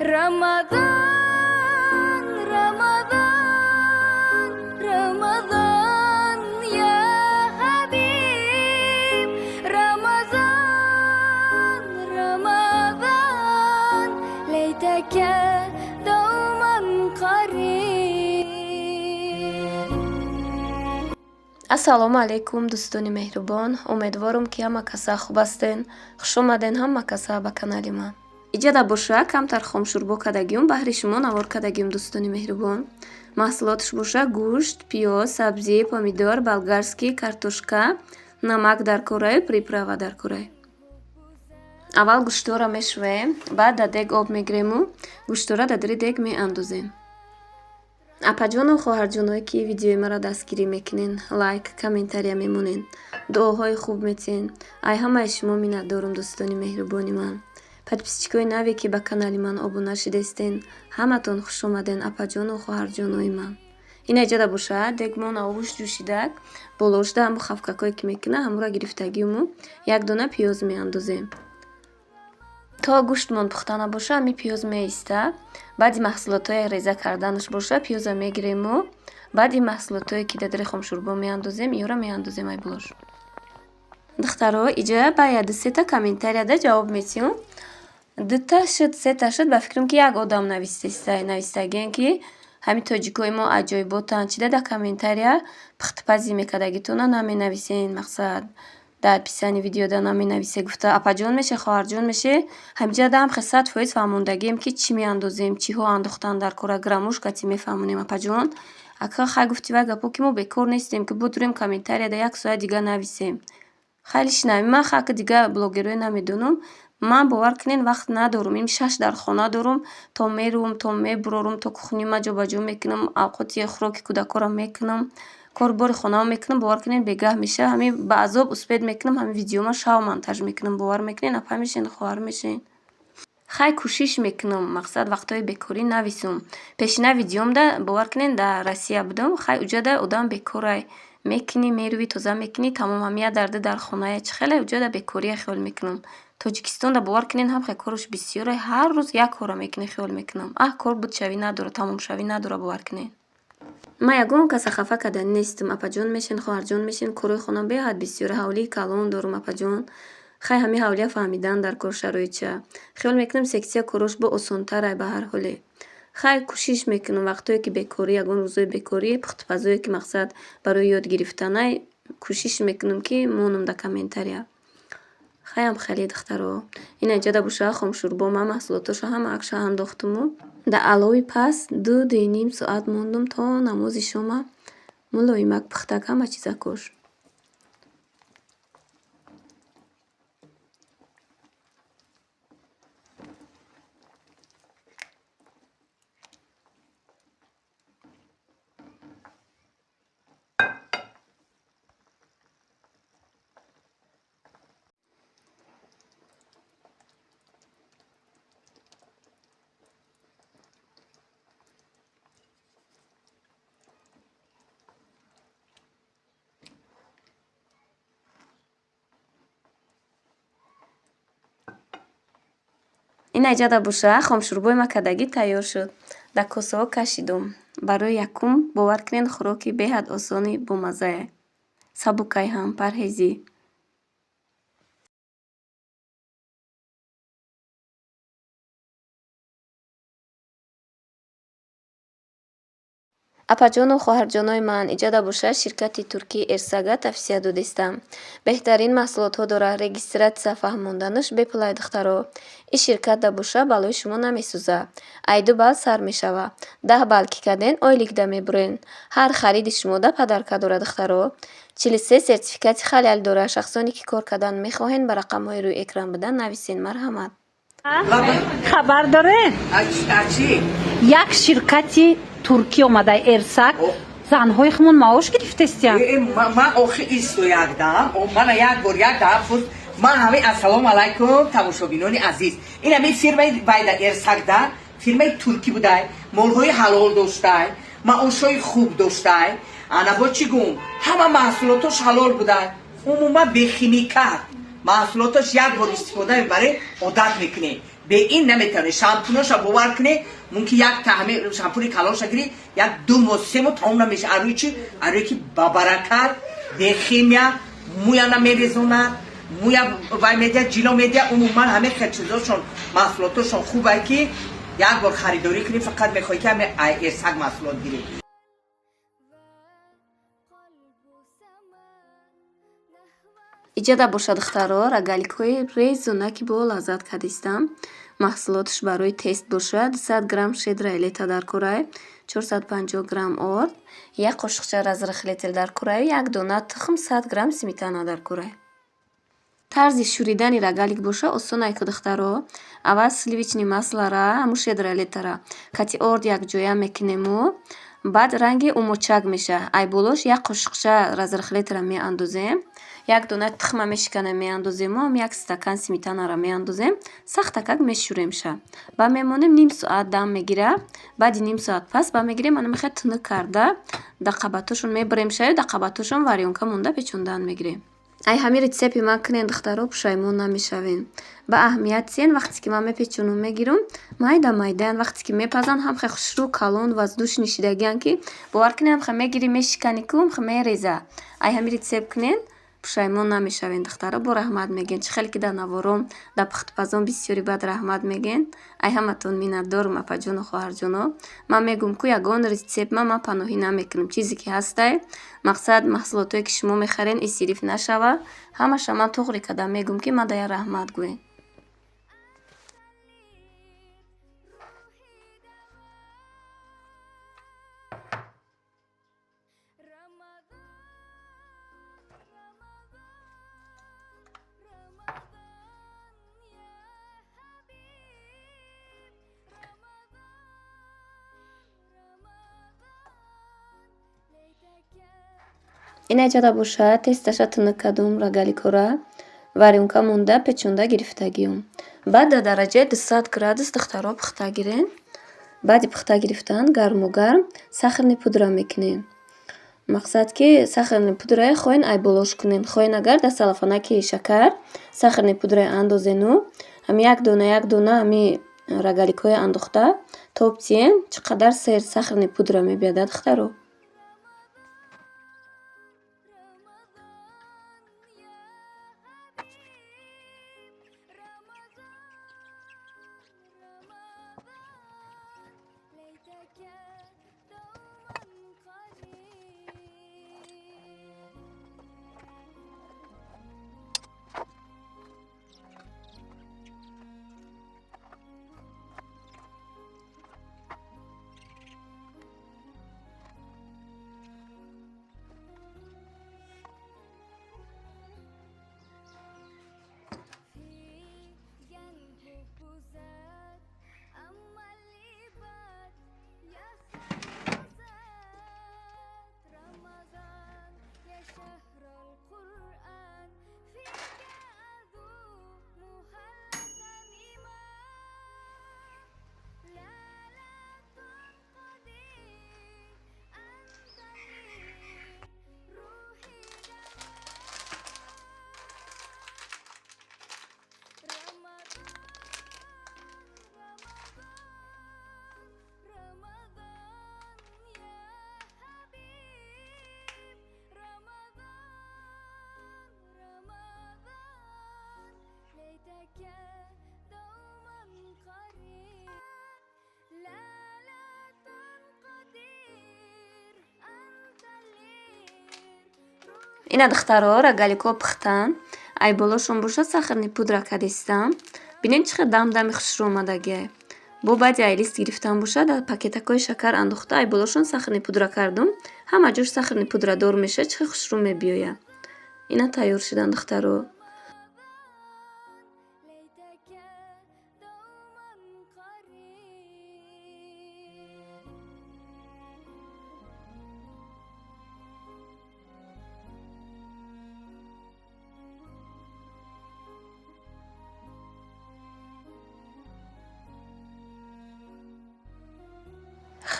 رمضان رمضان رمضان يا حبيب رمضان رمضان ليتك دوما قريب. ассалому алайкум дӯстони меҳрубон, умедворам ки ҳама каса хуб ҳастен. хушомаден ҳама каса ба канали ман. иҷода боша камтар хомшурбо кардагиём баҳри шумо навор кардагиём дӯстони меҳрубон. маҳсулоташ боша гӯшт, пиёз, сабзӣ, помидор, болгарский, картошка, намак дар кораи, приправа дар кораи. аввал гӯштора мешӯем, баъд дар дег об мегирему, гӯштора дар дили дег меандозем. апаҷону хоҳарҷоное ки видеои маро дастгирӣ мекунен, лайк, комментария мемонен, дуоҳои хуб метиҳен. ай ҳамаи шумо миннатдорам дӯстони меҳрубони ман. подписчикои наве ки ба канали ман обуна шидестен, ҳаматон хушомаден апаҷону хоҳарҷонои ман. ин иҷода боша дегмон овуш ҷӯшидак, болошда ҳаму хавкакое ки мекуна ҳамура гирифтагиуму як дона пиёз меандозем. то гӯштмон пухта набоша ҳами пиёз меиста. баъди маҳсулотҳои реза карданаш боша пиёза мегирему. баъди маҳсулотҳое ки дар дили хомшурбо меандозем иёра меандозем. ай булош духтаро иҷа ба я дусета комментарияда ҷавоб метиҳум. дута шуд сета шуд ба фикрам ки як одам навистагиен ки ҳами тоҷикои мо аҷоиботанд. чида дар комментария пухтипазӣ мекардагитона наменависен, мақсад дар писани видеода наменависе гуфта апаҷон меше хоҳарҷон меше. ҳамиҷада ҳам 100% фаҳмондагием ки чӣ меандозем, чиҳо андохтан дар кора, граммушка чӣ мефаҳмонем. апаҷон ака хай гуфтива гапо ки мо бекор нестем ки бодурем комментарияда як соат дига нависем. хайлӣ шинавӣ ман хак дига блогерое намедонам. ман бовар кунен вақт надорум. ин 6 дар хона дорум, то мерувам, то мебурорум, то кухнима ҷобаҷо мекунам, авқоти хӯроки кӯдакорам мекунам, корбори хонаам мекунам. бовар кунен бегаҳ меша. ҳамин ба азоб успед мекунам. ҳамин видеома шав монтаж мекунам. бовар мекунен апа мешин, хоҳар мешин. хай кӯшиш мекунам мақсад вақтҳои бекорӣ нависум. пешина видеомда бовар кунен дар Россия будам. хай уҷада одам бекорай мекунӣ, меруви, тоза мекунӣ, тамом ҳамия дарди дар хонае. чӣ хеле уҷада бекория хиёл мекунам. тоҷикистонда бовар кунен ҳам хе кораш бисёре. ҳар рӯз як кора мекунӣ хиёл мекунам. кор будшавӣ надора, тамомшавӣ надора. бовар кунен ман ягон каса хафа кардан нестам. апаҷон мешин, хоҳарҷон мешин. корои хона беҳад бисёре. ҳавлии калон дорум апаҷон. хай ҳами ҳавлия фаҳмидан дар кор шароитча. хиёл мекунам секция корош бо осонтарай ба ҳар ҳоле. хай кӯшиш мекунам вақтое ки бекорӣ, ягон рӯзои бекорӣ, пухтипазое ки мақсад барои ёд гирифтанай, кӯшиш мекунам ки монам дар комментария. хаям хеле духтаро ин иҷода боша хомшурбо ман маҳсулоташа ҳама акша андохтуму дар алови пас 2.5 соат мондум то намози шома мулоимак пухтак ҳама чиза кош. ин иҷода боша хомшурбои ма кардагӣ тайёр шуд. дар косаҳо кашидум. барои якум бовар кунен хӯроки беҳад осони бомаззае. сабукай ҳам парҳезӣ. апаҷону хоҳарҷонои ман иҷода боша ширкати туркии Эрсага тавсия додестам. беҳтарин маҳсулотҳо дора. регистратсия фаҳмонданаш беплай духтаро. ин ширкат да боша балои шумо намесӯза. ай 2 бал сар мешава. 10 бал ки карден ойлик да мебурен. ҳар хариди шумо да падарка дора духтаро. 43 сертификати халал дора. шахсоне ки кор кардан мехоҳен ба рақамҳои рӯи экран бидан нависен. марҳамат. хабар доред? як ширкати турки омадай Эрсак занҳои хумон маош гирифтестиям. ман охи истоядам. ман як бор як дафт ман ҳамин ассалому алайкум тамошобинони азиз. ин ҳамин фирмаи байда Эрсакда фирмаи туркӣ будай. молҳои ҳалол доштай, маошҳои хуб доштай. ана бо чӣ гум ҳама маҳсулотош ҳалол будай. умуман бехимикат маҳсулотош як бор истифода мебарем, одат мекунем. به این نمیتونه شامپونش رو باور کنه ممکن یک تحمل شامپونی کلاش گیری یک دو موسم تمام نمیشه اروی چی اروی که بابرکت به خیمیا مویا نمیریزونه مویا وای میدیا جلو میدیا عموما همه چیزاشون محصولاتشون خوبه که یک بار خریداری کنی فقط میخوای که همه ارسک محصولات گیری иҷада бошад духтаро рогаликҳои резу наки бо лаззат кардистам. маҳсулоташ барои тест бошад 200 грамм шедра элета дар курай, 450 грамм орд, як қошиқча разрыхлитель дар курай, як дона тухм, 100 грамм сметана дар курай. тарзи шӯридани рогалик боша осон айку духтаро. аввал сливични маслара ҳамун шедра элетара кати орд якҷоя мекунему, баъд ранги умочак меша. айболош як қошиқча разрыхлителра меандозем, як дона тухма мешиканем меандозему, як стакан сметанара меандозем, сахтакак мешӯремша. ба мемонем ним соат дам мегира. баъди ним соат пас ба мегирем ана мехоҳад тунук карда даққабатошон мебаремша ё даққабатошон варёнка монда печондан мегирем. ай ҳами рецепти ман кунен духтаро пушаймон намешавен. ба аҳамиятсиен вақте ки ман мепечонум мегирум майда майдаан вақте ки мепазанд ҳамхе хушрӯ калон воздуш нишидагиан ки бовар кунен ҳамхе мегири мешикани ку ҳамхе мереза. ай ҳами рецепт кунен пушаймон намешавен духтаро. бо раҳмат меген чӣ хеле ки дар навором дар пухтупазон бисёри бад раҳмат меген. ай ҳаматон миннатдорум апаҷону хоҳарҷоно. ман мегӯм ку ягон рецепт ман паноҳӣ намекунам. чизе ки ҳастай мақсад маҳсулотое ки шумо мехарен исриф нашава. ҳамаша ман тоғри кардам мегӯм ки ман даяр раҳмат гӯем. ин аҷада бошад тесташа тунук кардум рогаликора варёнка монда печонда гирифтагиём. баъд дар дараҷаи 200 градус духтаро пухта гирем. баъди пухта гирифтан гармогарм сахарни пудра мекунем. мақсад ки сахарни пудрае хоҳен айболош кунен, хоҳен агар дар салафанаки шакар сахарни пудрае андозену ҳами як дона ҳами рогаликҳое андохта то битиен чӣ қадар сер сахарни пудра мебиядад духтаро. ина духтаро рогаликҳо пухтан айболошон бошад сахарни пудра кардистам. бинед чӣ қадр дамдами хушрӯ омадагиай. бо баъди айлист гирифтан бошад дар пакетакҳои шакар андохта айболошон сахарни пудра кардум. ҳама ҷош сахарни пудрадор мешад, чӣ хеле хушрӯ мебиёяд. ина тайёр шудан духтаро.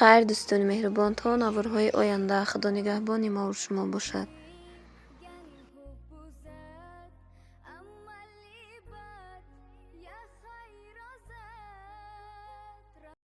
хайр дӯстони меҳрубон, то наворҳои оянда худо нигаҳбони маву шумо бошад.